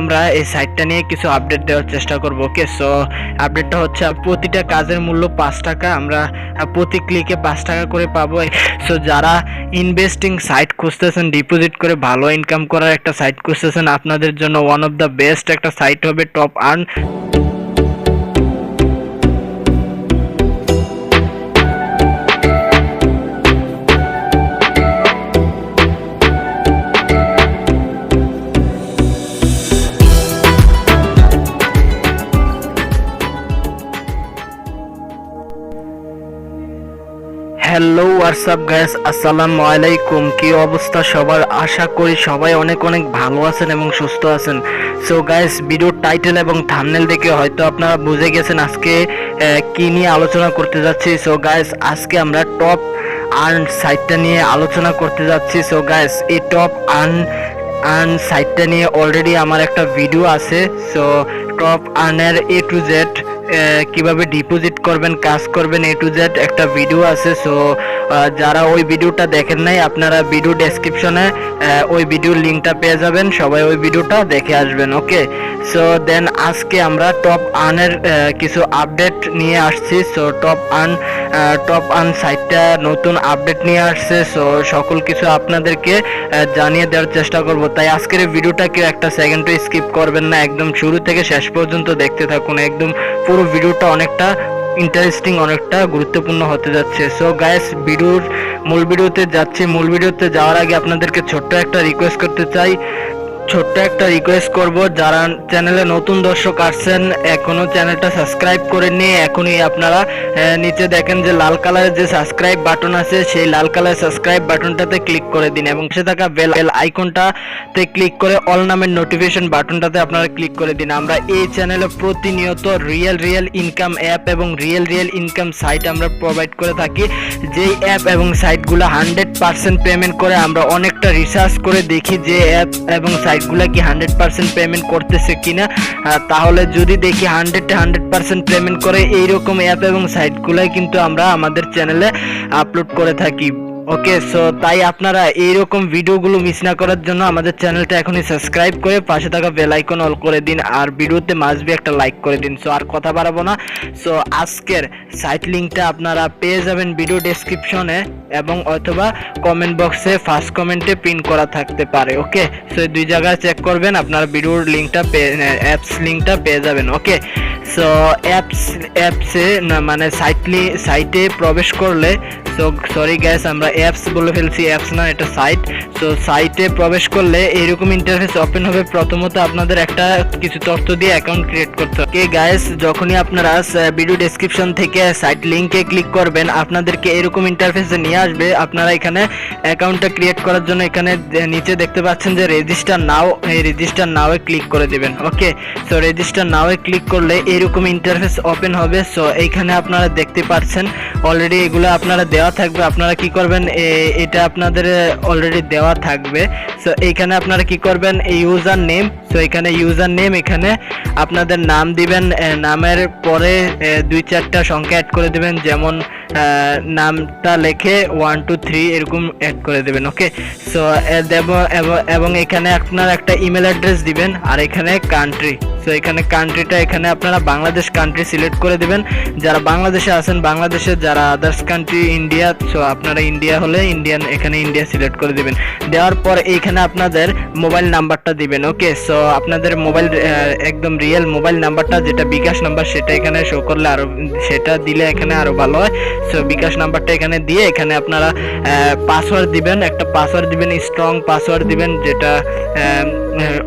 আমরা এই সাইটটা নিয়ে কিছু আপডেট দেওয়ার চেষ্টা করব। ওকে, সো আপডেটটা হচ্ছে প্রতিটা কাজের মূল্য 5 টাকা, আমরা প্রতি ক্লিকে 5 টাকা করে পাবো। সো যারা ইনভেস্টিং সাইট খুঁজতেছেন, ডিপোজিট করে ভালো ইনকাম করার একটা সাইট খুঁজতেছেন, আপনাদের জন্য ওয়ান অফ দ্য বেস্ট একটা সাইট হবে top earn. Hello WhatsApp guys, আসসালামু আলাইকুম। কি অবস্থা সবার? আশা করি সবাই অনেক অনেক ভালো আছেন এবং সুস্থ আছেন। সো গাইস, ভিডিওর টাইটেল এবং থাম্বনেল দেখে হয়তো আপনারা বুঝে গেছেন আজকে কি নিয়ে আলোচনা করতে যাচ্ছি। সো গাইস, আজকে আমরা টপ আর্ন সাইটটা নিয়ে আলোচনা করতে যাচ্ছি। সো গাইস, এই টপ আর্ন সাইটটা নিয়ে অলরেডি আমার একটা ভিডিও আছে। So top আর্নের A to Z কিভাবে ডিপোজিট করবেন, কাজ করবেন, এ টু জেড একটা ভিডিও আছে। সো যারা ওই ভিডিওটা দেখেন নাই, আপনারা ভিডিও ডেসক্রিপশনে ওই ভিডিওর লিঙ্কটা পেয়ে যাবেন, সবাই ওই ভিডিওটা দেখে আসবেন। ওকে, সো দেন আজকে আমরা টপ আর্নের কিছু আপডেট নিয়ে আসছি। সো টপ আর্ন সাইটটা নতুন আপডেট নিয়ে আসছে। সো সকল কিছু আপনাদেরকে জানিয়ে দেওয়ার চেষ্টা করব। তাই আজকের এই ভিডিওটা কেউ একটা সেকেন্ডও স্কিপ করবেন না, একদম শুরু থেকে শেষ পর্যন্ত দেখতে থাকুন। একদম পুরো ভিডিওটা অনেকটা ইন্টারেস্টিং, অনেকটা গুরুত্বপূর্ণ হতে যাচ্ছে। সো গাইস, মূল ভিডিওতে যাচ্ছি। মূল ভিডিওতে যাওয়ার আগে আপনাদেরকে ছোট্ট একটা রিকোয়েস্ট করব, যারা চ্যানেলে নতুন দর্শক আসছেন, এখনো চ্যানেলটা সাবস্ক্রাইব করেননি, এখনই আপনারা নিচে দেখেন যে লাল কালারের যে সাবস্ক্রাইব বাটন আছে, সেই লাল কালারের সাবস্ক্রাইব বাটনটাতে ক্লিক করে দিন এবং সে থাকা বেল আইকনটাতে ক্লিক করে অল নামের নোটিফিকেশন বাটনটাতে আপনারা ক্লিক করে দিন। আমরা এই চ্যানেলে প্রতিনিয়ত রিয়েল ইনকাম অ্যাপ এবং রিয়েল ইনকাম সাইট আমরা প্রোভাইড করে থাকি। যেই অ্যাপ এবং সাইটগুলো 100% পেমেন্ট করে, আমরা অনেকটা রিসার্চ করে দেখি যে অ্যাপ এবং সাইটগুলো কি 100% পেমেন্ট করতেছে কিনা। তাহলে যদি দেখি 100% পেমেন্ট করে, এইরকম অ্যাপ এবং সাইটগুলাই কিন্তু আমরা আমাদের চ্যানেলে আপলোড করে থাকি। ওকে, সো তাই আপনারা এইরকম ভিডিওগুলো মিস না করার জন্য আমাদের চ্যানেলটা এখনই সাবস্ক্রাইব করে পাশে থাকা বেল আইকন অল করে দিন, আর ভিডিওতে মাস্ট বি একটা লাইক করে দিন। সো আর কথা বাড়াবো না। সো আজকের সাইট লিঙ্কটা আপনারা পেয়ে যাবেন ভিডিও ডেসক্রিপশনে এবং অথবা কমেন্ট বক্সে ফার্স্ট কমেন্টে পিন করা থাকতে পারে। ওকে, সো দুই জায়গায় চেক করবেন, আপনারা ভিডিওর লিঙ্কটা অ্যাপস লিঙ্কটা পেয়ে যাবেন। ওকে, সো অ্যাপসে মানে সাইটে প্রবেশ করলে, সো সরি গ্যাস, আমরা অ্যাপস বলে ফেলছি, অ্যাপস না, এটা সাইট। সো সাইটে প্রবেশ করলে এরকম ইন্টারফেস ওপেন হবে। প্রথমত আপনাদের একটা কিছু তথ্য দিয়ে অ্যাকাউন্ট ক্রিয়েট করতে হবে। ওকে গাইস, যখনই আপনারা ভিডিও ডেসক্রিপশন থেকে সাইট লিংকে ক্লিক করবেন, আপনাদেরকে এরকম ইন্টারফেসে নিয়ে আসবে। আপনারা এখানে অ্যাকাউন্টটা ক্রিয়েট করার জন্য এখানে নিচে দেখতে পাচ্ছেন যে রেজিস্টার নাও, এই রেজিস্টার নাও এ ক্লিক করে দিবেন। ওকে, সো রেজিস্টার নাও এ ক্লিক করলে এরকম ইন্টারফেস ওপেন হবে। সো এইখানে আপনারা দেখতে পাচ্ছেন অলরেডি এগুলো আপনারা দেওয়া থাকবে। আপনারা কি করবেন, এটা আপনাদের অলরেডি দেওয়া থাকবে। সো এইখানে আপনারা কি করবেন, ইউজার নেম। সো এখানে ইউজার নেম, এখানে আপনাদের নাম দিবেন, নামের পরে 2-4টা সংখ্যা অ্যাড করে দিবেন, যেমন নামটা লেখে 1 2 3 এরকম অ্যাড করে দেবেন। ওকে, সো এবং এখানে আপনারা একটা ইমেল অ্যাড্রেস দিবেন, আর এখানে কান্ট্রি। সো এখানে কান্ট্রিটা এখানে আপনারা বাংলাদেশ কান্ট্রি সিলেক্ট করে দিবেন। যারা বাংলাদেশে আছেন বাংলাদেশে, যারা আদার্স কান্ট্রি ইন্ডিয়া, সো আপনারা ইন্ডিয়া হলে ইন্ডিয়ান, এখানে ইন্ডিয়া সিলেক্ট করে দিবেন। দেওয়ার পর এইখানে আপনাদের মোবাইল নাম্বারটা দিবেন। ওকে, সো আপনাদের মোবাইল একদম রিয়েল মোবাইল নাম্বারটা, যেটা বিকাশ নাম্বার, সেটা এখানে শো করলে আরো, সেটা দিলে এখানে আরো ভালো হয়। সো বিকাশ নাম্বারটা এখানে দিয়ে এখানে আপনারা পাসওয়ার্ড দিবেন, একটা পাসওয়ার্ড দিবেন, স্ট্রং পাসওয়ার্ড দিবেন, যেটা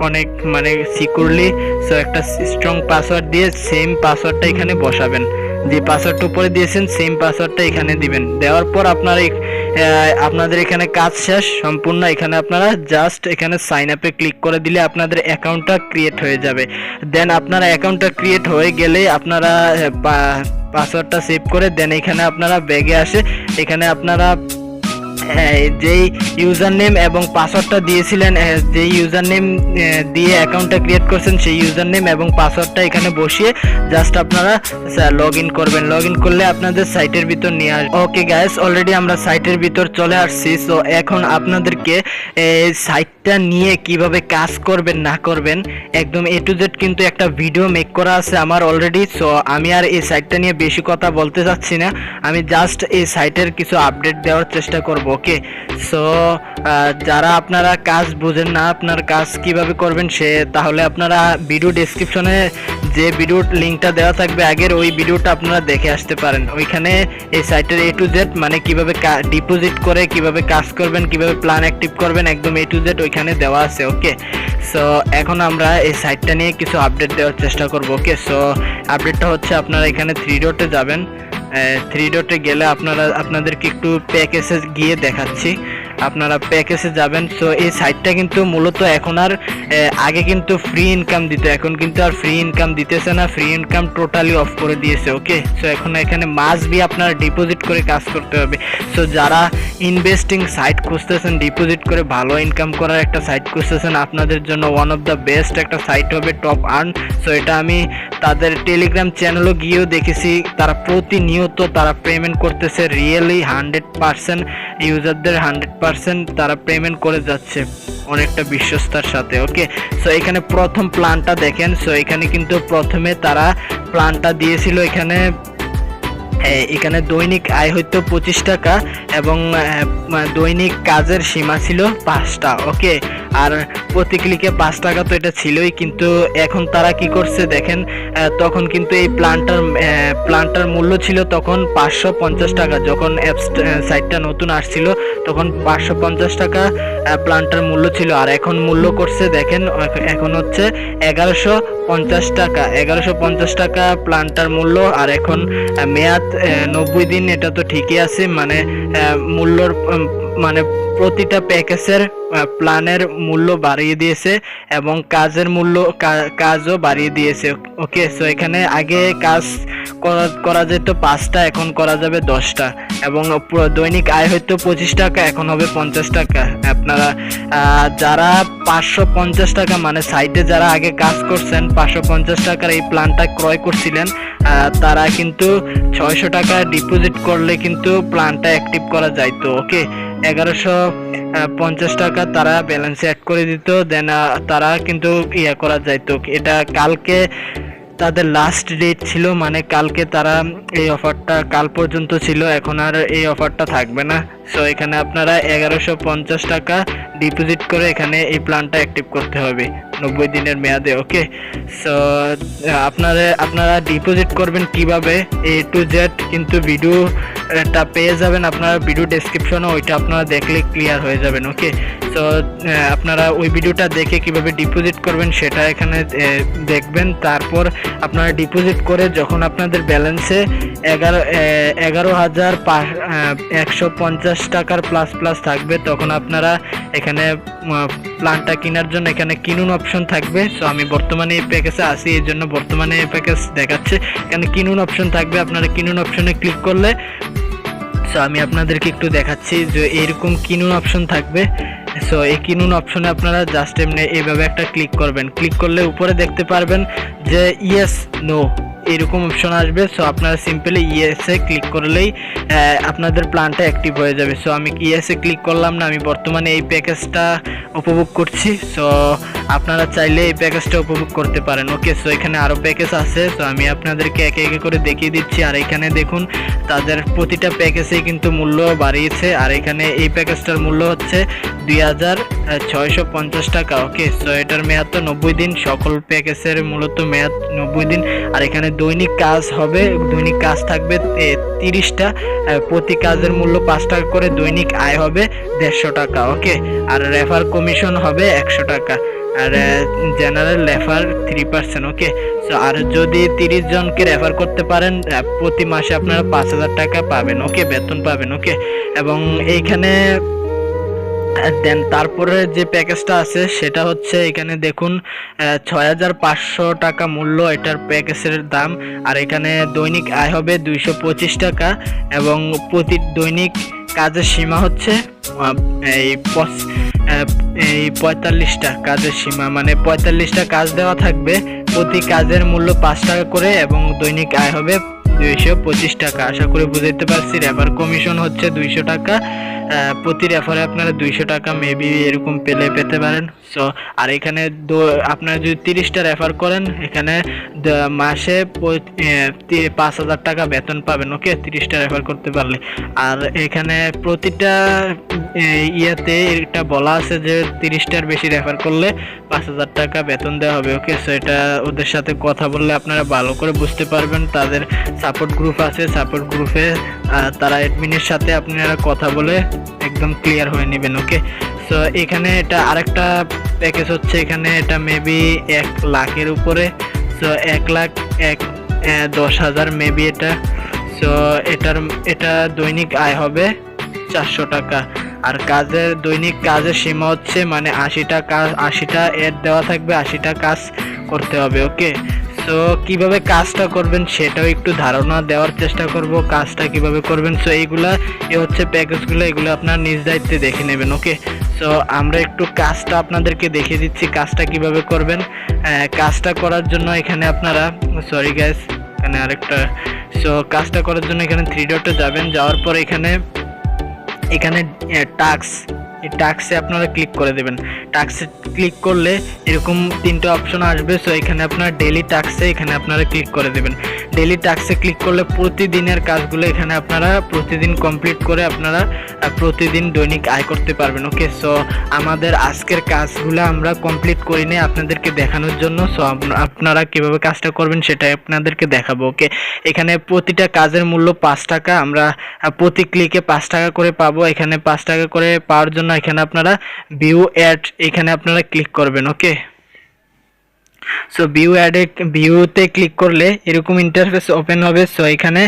অনেক মানে সিকিউরলি। সো একটা স্ট্রং পাসওয়ার্ড দিয়ে সেম পাসওয়ার্ডটা এখানে বসাবেন, যে পাসওয়ার্ডটা উপরে দিয়েছেন সেম পাসওয়ার্ডটা এখানে দিবেন। দেওয়ার পর আপনাদের এখানে কাজ শেষ সম্পূর্ণ। এখানে আপনারা জাস্ট এখানে সাইন আপে ক্লিক করে দিলে আপনাদের অ্যাকাউন্টটা ক্রিয়েট হয়ে যাবে। দেন আপনারা অ্যাকাউন্টটা ক্রিয়েট হয়ে গেলে আপনারা পাসওয়ার্ডটা সেভ করে দেন এখানে আপনারা ব্যাগে আসে, এখানে আপনারা যেই ইউজার নেম এবং পাসওয়ার্ডটা দিয়েছিলেন, যেই ইউজার নেম দিয়ে অ্যাকাউন্টটা ক্রিয়েট করছেন সেই ইউজার নেম এবং পাসওয়ার্ডটা এখানে বসিয়ে জাস্ট আপনারা লগ ইন করবেন। লগ ইন করলে আপনাদের সাইটের ভিতর নিয়ে আসবে। ওকে গাইস, অলরেডি আমরা সাইটের ভিতর চলে আসছি। সো এখন আপনাদেরকে সাইটটা নিয়ে কিভাবে কাজ করবেন না করবেন একদম এ টু জেড কিন্তু একটা ভিডিও মেক করা আছে আমার অলরেডি। সো আমি আর এই সাইটটা নিয়ে বেশি কথা বলতে চাচ্ছি না, আমি জাস্ট এই সাইটের কিছু আপডেট দেওয়ার চেষ্টা করব। ওকে, সো যারা আপনারা কাজ বুঝেন না আপনার কাজ কিভাবে করবেন তাহলে আপনারা ভিডিও ডেসক্রিপশনে যে ভিডিওর লিঙ্কটা দেওয়া থাকবে আগের, ওই ভিডিওটা আপনারা দেখে আসতে পারেন। ওইখানে এই সাইটের এ টু জেড মানে কিভাবে ডিপোজিট করে কিভাবে কাজ করবেন, কিভাবে প্ল্যান অ্যাক্টিভ করবেন একদম এ টু জেড ওইখানে দেওয়া আছে। ওকে, সো এখন আমরা এই সাইটটা নিয়ে কিছু আপডেট দেওয়ার চেষ্টা করব। ওকে, সো আপডেটটা হচ্ছে আপনারা এখানে 3 ডটে যাবেন। 3 ডটে গেলে আপনাদেরকে একটু প্যাকেজে গিয়ে দেখাচ্ছি, আপনারা প্যাকেজে যাবেন। সো এই সাইটটা কিন্তু মূলত এখন আর আগে কিন্তু ফ্রি ইনকাম দিত, এখন কিন্তু আর ফ্রি ইনকাম দিতেছে না, ফ্রি ইনকাম টোটালি অফ করে দিয়েছে। ওকে, সো এখন এখানে মাস্ট বি আপনারা ডিপোজিট করে কাজ করতে হবে। সো যারা ইনভেস্টিং সাইট খুঁজতেছেন, ডিপোজিট করে ভালো ইনকাম করার একটা সাইট খুঁজতেছেন, আপনাদের জন্য ওয়ান অফ দ্য বেস্ট একটা সাইট হবে টপ আর্ন। সো এটা আমি তাদের টেলিগ্রাম চ্যানেলও গিয়েও দেখেছি, তারা প্রতিনিয়ত তারা পেমেন্ট করতেছে রিয়েলি 100% ইউজারদের 100% তারা পেমেন্ট করে যাচ্ছে অনেকটা বিশ্বস্তার সাথে। ওকে, সো এখানে প্রথম প্ল্যানটা দেখেন। সো এখানে কিন্তু প্রথমে তারা প্ল্যানটা দিয়েছিল এখানে দৈনিক আয় হইতো 25 টাকা এবং দৈনিক কাজের সীমা ছিল 5টা। ওকে, আর প্রতি ক্লিকে 5 টাকা তো এটা ছিলই, কিন্তু এখন তারা কি করছে দেখেন, তখন কিন্তু এই প্ল্যানটার মূল্য ছিল তখন 550 টাকা, যখন সাইটটা নতুন আসছিল তখন 550 টাকা প্ল্যানটার মূল্য ছিল। আর এখন মূল্য করছে দেখেন, এখন হচ্ছে 1150 টাকা, 1150 টাকা প্ল্যানটার মূল্য। আর এখন মেয়াদ 90 দিন, এটা তো ঠিকই আছে, মানে মূল্যর মানে প্রতিটা প্যাকেজের প্ল্যানের মূল্য বাড়িয়ে দিয়েছে এবং কাজও বাড়িয়ে দিয়েছে। ওকে, সো এখানে আগে কাজ করা যেত 5টা, এখন করা যাবে 10টা এবং দৈনিক আয় হয়তো 25 টাকা, এখন হবে 50 টাকা। আপনারা যারা 550 টাকা মানে সাইটে যারা আগে কাজ করছেন 550 টাকার এই প্ল্যানটা ক্রয় করছিলেন, তারা কিন্তু 600 টাকা ডিপোজিট করলে কিন্তু প্ল্যানটা অ্যাক্টিভ করা যাইতো। ওকে, 1150 টাকা তারা ব্যালেন্সে অ্যাড করে দিত, দেন তারা কিন্তু করা যাইতো। এটা কালকে তাদের লাস্ট ডেট ছিল, মানে কালকে তারা এই অফারটা কাল পর্যন্ত ছিল, এখন আর এই অফারটা থাকবে না। সো এখানে আপনারা 1150 টাকা ডিপোজিট করে এখানে এই প্ল্যানটা অ্যাক্টিভ করতে হবে 90 দিনের মেয়াদে। ওকে, সো আপনারা ডিপোজিট করবেন কিভাবে এ টু জেড কিন্তু ভিডিওটা পেয়ে যাবেন আপনারা ভিডিও ডেসক্রিপশনে, ওইটা আপনারা দেখলে ক্লিয়ার হয়ে যাবেন। ওকে, সো আপনারা ওই ভিডিওটা দেখে কিভাবে ডিপোজিট করবেন সেটা এখানে দেখবেন। তারপর আপনারা ডিপোজিট করে যখন আপনাদের ব্যালেন্সে 11,150 টাকার প্লাস থাকবে, তখন আপনারা এখানে প্ল্যানটা কেনার জন্য এখানে কিনুন অপশন থাকবে। সো আমি বর্তমানে এই প্যাকেজে আছি, এই জন্য বর্তমানে এই প্যাকেজ দেখাচ্ছে। এখানে কিনুন অপশন থাকবে, আপনারা কিনুন অপশনে ক্লিক করলে, সো আমি আপনাদেরকে একটু দেখাচ্ছি যে এরকম কিনুন অপশন থাকবে। সো এই কিনুন অপশনে আপনারা জাস্ট এমনি এইভাবে একটা ক্লিক করবেন, ক্লিক করলে উপরে দেখতে পারবেন যে ইয়েস নো এরকম অপশন আসবে। সো আপনারা সিম্পলি ইয়েসে ক্লিক করলেই আপনাদের প্ল্যানটা অ্যাক্টিভ হয়ে যাবে। সো আমি ইয়েসে ক্লিক করলাম না, আমি বর্তমানে এই প্যাকেজটা উপভোগ করছি। সো আপনারা চাইলে এই প্যাকেজটা উপভোগ করতে পারেন। ওকে, সো এখানে আরও প্যাকেজ আছে, সো আমি আপনাদেরকে একে একে করে দেখিয়ে দিচ্ছি। আর এখানে দেখুন তাদের প্রতিটা প্যাকেজেই কিন্তু মূল্য বাড়িয়েছে। আর এখানে এই প্যাকেজটার মূল্য হচ্ছে 2650 টাকা। ওকে, সো এটার মেয়াদ তো 90 দিন, সকল প্যাকেজের মূলত মেয়াদ 90 দিন। আর এখানে দৈনিক কাজ হবে, দৈনিক কাজ থাকবে 30টা, প্রতি কাজের মূল্য 5 টাকা করে, দৈনিক আয় হবে 150 টাকা। ওকে, আর রেফার কমিশন হবে 100 টাকা, আর জেনারেল রেফার 3%। ওকে, সো আর যদি 30 জনকে রেফার করতে পারেন প্রতি মাসে আপনারা 5000 টাকা পাবেন। ওকে, বেতন পাবেন। ওকে, এবং এইখানে দেন তারপরে যে প্যাকেজটা আছে সেটা হচ্ছে এখানে দেখুন 6500 টাকা মূল্য এটার প্যাকেজের দাম। আর এখানে দৈনিক আয় হবে 225 টাকা এবং প্রতি দৈনিক কাজের সীমা হচ্ছে এই 45টা কাজের সীমা, মানে 45টা কাজ দেওয়া থাকবে, প্রতি কাজের মূল্য 5 টাকা করে এবং দৈনিক আয় হবে 225 টাকা। আশা করি বুঝাইতে পারছি। রেফার কমিশন হচ্ছে 200 টাকা, প্রতি রেফারে আপনারা 200 টাকা মেবি এরকম পেতে পারেন। সো আর এখানে আপনারা যদি 30টা রেফার করেন এখানে মাসে 5,000 টাকা বেতন পাবেন। ওকে, 30টা রেফার করতে পারলে। আর এখানে প্রতিটা ইয়াতে এটা বলা আছে যে 30টার বেশি রেফার করলে 5,000 টাকা বেতন দেওয়া হবে। ওকে, সো এটা ওদের সাথে কথা বললে আপনারা ভালো করে বুঝতে পারবেন। তাদের সাপোর্ট গ্রুপ আছে, সাপোর্ট গ্রুপে তারা অ্যাডমিনের সাথে আপনারা কথা বলে একদম ক্লিয়ার হয়ে নেবেন। ওকে, সো এখানে এটা আরেকটা প্যাকেজ হচ্ছে, এখানে এটা মেবি 1 লাখের উপরে। সো 1,10,000 মেবি এটা। সো এটা দৈনিক আয় হবে 400 টাকা। আর দৈনিক কাজের সীমা হচ্ছে মানে 80টা এড দেওয়া থাকবে, 80টা কাজ করতে হবে। ওকে, সো কিভাবে কাজটা করবেন সেটাও একটু ধারণা দেওয়ার চেষ্টা করব, কাজটা কিভাবে করবেন। সো এইগুলা হচ্ছে প্যাকেজগুলো, এগুলো আপনার নিজ দায়িত্বে দেখে নেবেন। ওকে, সো আমরা একটু কাজটা আপনাদেরকে দেখিয়ে দিচ্ছি কাজটা কিভাবে করবেন। কাজটা করার জন্য এখানে আপনারা সরি গাইস, এখানে আরেকটা। সো কাজটা করার জন্য এখানে 3 ডটে যাবেন, যাওয়ার পর এখানে টাস্কে আপনারা ক্লিক করে দেবেন। টাস্কে ক্লিক করলে এরকম 3টে অপশন আসবে। সো এখানে আপনারা ডেইলি টাস্কে এখানে আপনারা ক্লিক করে দেবেন। ডেইলি টাস্কে ক্লিক করলে প্রতিদিনের কাজগুলো এখানে আপনারা প্রতিদিন কমপ্লিট করে আপনারা প্রতিদিন দৈনিক আয় করতে পারবেন। ওকে, সো আমাদের আজকের কাজগুলো আমরা কমপ্লিট করি নিই আপনাদেরকে দেখানোর জন্য। সো আপনারা কিভাবে কাজটা করবেন সেটাই আপনাদেরকে দেখাবো। ওকে, এখানে প্রতিটা কাজের মূল্য 5 টাকা, আমরা প্রতি ক্লিকে 5 টাকা করে পাবো। এখানে 5 টাকা করে পাওয়ার জন্য এখানে আপনারা এখানে আপনারা ক্লিক করবেন। ওকে, সো ভিউতে ক্লিক করলে এরকম ইন্টারফেস ওপেন হবে। সো এখানে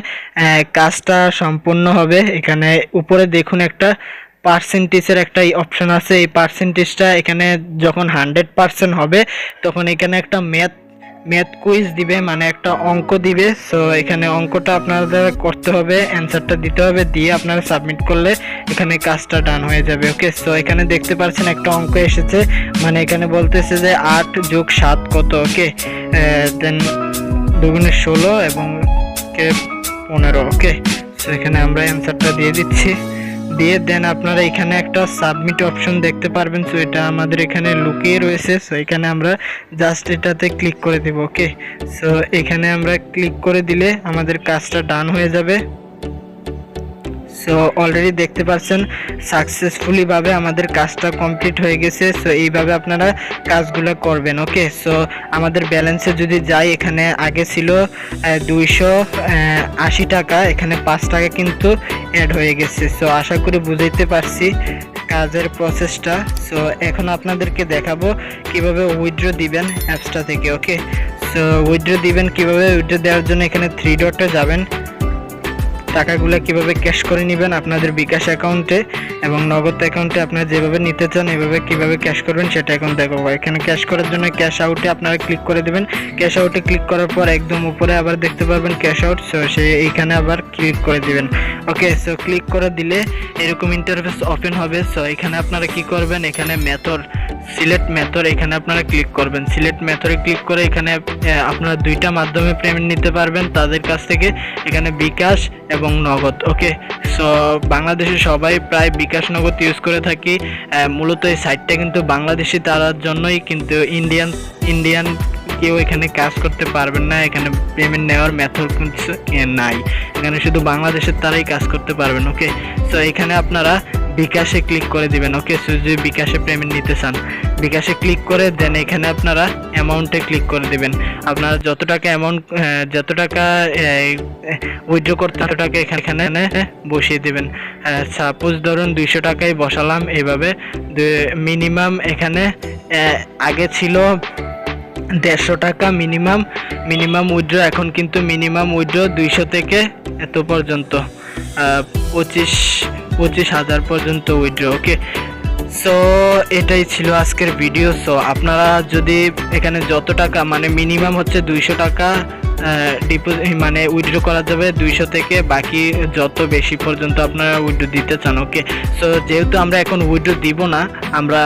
কাজটা সম্পূর্ণ হবে। এখানে উপরে দেখুন একটা পার্সেন্টেজের একটা অপশন আছে। এই পার্সেন্টেজটা এখানে যখন 100% হবে তখন এখানে একটা ম্যাথ কুইজ দিবে, মানে একটা অঙ্ক দিবে। সো এখানে অঙ্কটা আপনাদের করতে হবে, অ্যান্সারটা দিতে হবে, দিয়ে আপনারা সাবমিট করলে এখানে কাজটা ডান হয়ে যাবে। ওকে, সো এখানে দেখতে পাচ্ছেন একটা অঙ্ক এসেছে, মানে এখানে বলতেছে যে 8 + 7 কত। ওকে, দেন 2 × 16 এবং 15। ওকে, সো এখানে আমরা অ্যান্সারটা দিয়ে দিচ্ছি, দিয়ে দেন আপনারা এখানে একটা সাবমিট অপশন দেখতে পারবেন। সো এটা আমাদের এখানে লুকিয়ে রয়েছে। সো এখানে আমরা জাস্ট এটাতে ক্লিক করে দেব। ওকে, সো এখানে আমরা ক্লিক করে দিলে আমাদের কাজটা ডান হয়ে যাবে। সো অলরেডি দেখতে পাচ্ছেন সাকসেসফুলি ভাবে আমাদের কাজটা কমপ্লিট হয়ে গেছে। সো এইভাবে আপনারা কাজগুলো করবেন। ওকে, সো আমাদের ব্যালেন্সে যদি যাই, এখানে আগে ছিল 280 টাকা, এখানে 5 টাকা কিন্তু অ্যাড হয়ে গেছে। সো আশা করি বুঝাইতে পারছি কাজের প্রসেসটা। সো এখন আপনাদেরকে দেখাবো কিভাবে উইথড্র দিবেন অ্যাপসটা থেকে। ওকে, সো উইথড্র দিবেন কিভাবে, উইথড্র দেওয়ার জন্য এখানে 3 ডটে যাবেন, টাকাগুলো কিভাবে ক্যাশ করে নেবেন আপনাদের বিকাশ অ্যাকাউন্টে এবং নগদ অ্যাকাউন্টে আপনারা যেভাবে নিতে চান এভাবে কিভাবে ক্যাশ করবেন সেটা এখন দেখাবো। এখানে ক্যাশ করার জন্য ক্যাশ আউটে আপনারা ক্লিক করে দেবেন। ক্যাশ আউটে ক্লিক করার পর একদম উপরে আবার দেখতে পাবেন ক্যাশ আউট। সো এইখানে আবার ক্লিক করে দিবেন। ওকে, সো ক্লিক করে দিলে এরকম ইন্টারফেস ওপেন হবে। সো এখানে আপনারা কি করবেন, এখানে সিলেক্ট মেথড এখানে আপনারা ক্লিক করবেন। সিলেক্ট মেথডে ক্লিক করে এখানে আপনারা 2টা মাধ্যমে পেমেন্ট নিতে পারবেন তাদের কাছ থেকে, এখানে বিকাশ এবং নগদ। ওকে, সো বাংলাদেশে সবাই প্রায় বিকাশ নগদ ইউজ করে থাকি। মূলত এই সাইটটা কিন্তু বাংলাদেশি তারার জন্যই, কিন্তু ইন্ডিয়ান কেউ এখানে কাজ করতে পারবেন না। এখানে পেমেন্ট নেওয়ার মেথড নাই, এখানে শুধু বাংলাদেশের তারাই কাজ করতে পারবেন। ওকে, সো এখানে আপনারা বিকাশে ক্লিক করে দিবেন। ওকে, সো যদি বিকাশে পেমেন্ট নিতে চান বিকাশে ক্লিক করে দেন এখানে আপনারা অ্যামাউন্টে ক্লিক করে দিবেন। আপনারা যত টাকা উইথড্র করতে তত টাকা এখানে বসিয়ে দিবেন। সাপোজ ধরুন 200 টাকাই বসালাম। এইভাবে মিনিমাম এখানে আগে ছিল 150 টাকা মিনিমাম উইথড্র, এখন কিন্তু মিনিমাম উইথড্র 200 থেকে এত পর্যন্ত 25,000 পর্যন্ত উইথড্র। ওকে, সো এটাই ছিল আজকের ভিডিও। সো আপনারা যদি এখানে যত টাকা, মানে মিনিমাম হচ্ছে 200 টাকা ডিপোজিট মানে উইথড্র করা যাবে 200 থেকে বাকি যত বেশি পর্যন্ত আপনারা উইথড্র দিতে চান। ওকে, সো যেহেতু আমরা এখন উইথড্র দিব না, আমরা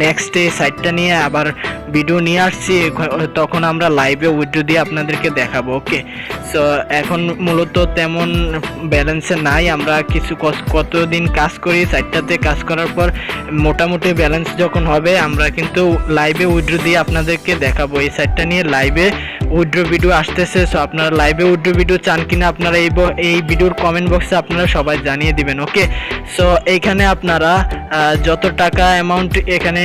নেক্সট এই সাইটটা নিয়ে আবার ভিডিও নিয়ে আসছি, তখন আমরা লাইভে উইথড্র দিয়ে আপনাদেরকে দেখাবো। ওকে, সো এখন মূলত তেমন ব্যালেন্সে নাই, আমরা কিছু কতদিন কাজ করি, সাইটটাতে কাজ করার পর মোটামুটি ব্যালেন্স যখন হবে আমরা কিন্তু লাইভে উইথড্র দিয়ে আপনাদেরকে দেখাবো। এই সাইটটা নিয়ে লাইভে উইথড্র ভিডিও আসতেছে, সো আপনারা লাইভে উইথড্র ভিডিও চান কিনা আপনারা এই ভিডিওর কমেন্ট বক্সে আপনারা সবাই জানিয়ে দিবেন। ওকে, সো এইখানে আপনারা যত টাকা অ্যামাউন্ট এখানে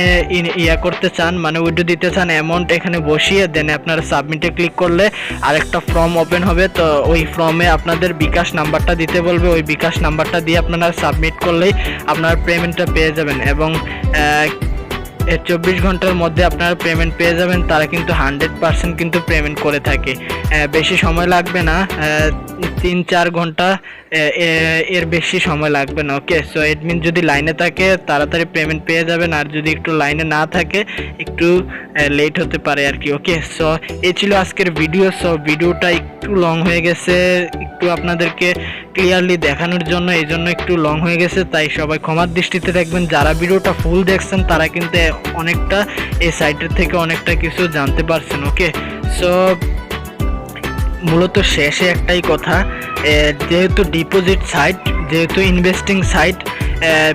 ইয়া করতে চান মানে উইথড্র দিতে চান অ্যামাউন্ট এখানে বসিয়ে দেন, আপনারা সাবমিটে ক্লিক করলে আরেকটা ফর্ম ওপেন হবে। তো ওই ফর্মে আপনাদের বিকাশ নাম্বারটা দিতে বলবে, ওই বিকাশ নাম্বারটা দিয়ে আপনারা সাবমিট করলেই আপনার পেমেন্টটা পেয়ে যাবেন এবং 24 ঘন্টার মধ্যে আপনারা পেমেন্ট পেয়ে যাবেন। তারা কিন্তু 100% কিন্তু পেমেন্ট করে থাকে, বেশি সময় লাগবে না, 3-4 ঘন্টা এর বেশি সময় লাগবে না। ওকে, সো এডমিন যদি লাইনে থাকে তাড়াতাড়ি পেমেন্ট পেয়ে যাবেন, আর যদি একটু লাইনে না থাকে একটু লেট হতে পারে আর কি। ওকে, সো এই ছিল আজকের ভিডিও। সো ভিডিওটা একটু লং হয়ে গেছে, একটু আপনাদেরকে ক্লিয়ারলি দেখানোর জন্য, এই জন্য একটু লং হয়ে গেছে, তাই সবাই ক্ষমার দৃষ্টিতে দেখবেন। যারা ভিডিওটা ফুল দেখছেন তারা কিন্তু অনেকটা এই সাইটের থেকে অনেকটা কিছু জানতে পারছেন। ওকে, সো মূলত শেষে একটাই কথা, যেহেতু ডিপোজিট সাইট, যেহেতু ইনভেস্টিং সাইট,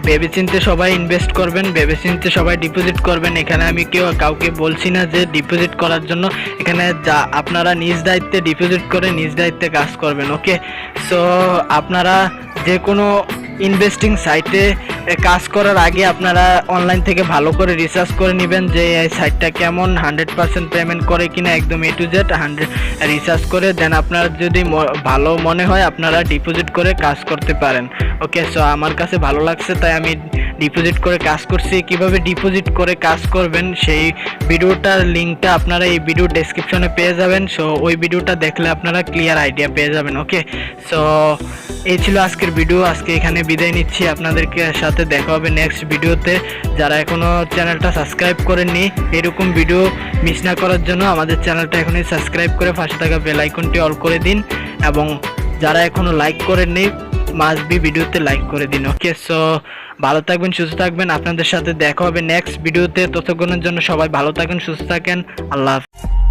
ভেবেচিন্তে সবাই ইনভেস্ট করবেন, ভেবেচিন্তে সবাই ডিপোজিট করবেন। এখানে আমি কাউকে বলছি না যে ডিপোজিট করার জন্য, এখানে যা আপনারা নিজ দায়িত্বে ডিপোজিট করে নিজ দায়িত্বে কাজ করবেন। ওকে, সো আপনারা যে কোনো ইনভেস্টিং সাইটে কাজ করার আগে আপনারা অনলাইন থেকে ভালো করে রিসার্চ করে নেবেন যে এই সাইটটা কেমন, 100% পেমেন্ট করে কিনা, একদম A to Z 100 রিসার্চ করে দেন আপনার যদি ভালো মনে হয় আপনারা ডিপোজিট করে কাজ করতে পারেন। ওকে, সো আমার কাছে ভালো লাগছে তাই আমি ডিপোজিট করে কাজ করছি। কিভাবে ডিপোজিট করে কাজ করবেন সেই ভিডিওটার লিঙ্কটা আপনারা এই ভিডিও ডেসক্রিপশনে পেয়ে যাবেন, সো ওই ভিডিওটা দেখলে আপনারা ক্লিয়ার আইডিয়া পেয়ে যাবেন। ওকে, সো এই ছিল আজকের ভিডিও, আজকে এখানে বিদায় নিচ্ছি, আপনাদেরকে সাথে দেখা হবে নেক্সট ভিডিওতে। যারা এখনও চ্যানেলটা সাবস্ক্রাইব করেননি এরকম ভিডিও মিস না করার জন্য আমাদের চ্যানেলটা এখনই সাবস্ক্রাইব করে পাশে থাকা বেল আইকনটি অল করে দিন, এবং যারা এখনও লাইক করেননি মাস্ট বি ভিডিওতে লাইক করে দিন। ওকে, সো ভালো থাকবেন, সুস্থ থাকবেন, আপনাদের সাথে দেখা হবে নেক্সট ভিডিওতে। ততক্ষণের জন্য সবাই ভালো থাকেন, সুস্থ থাকেন, আল্লাহ হাফেজ।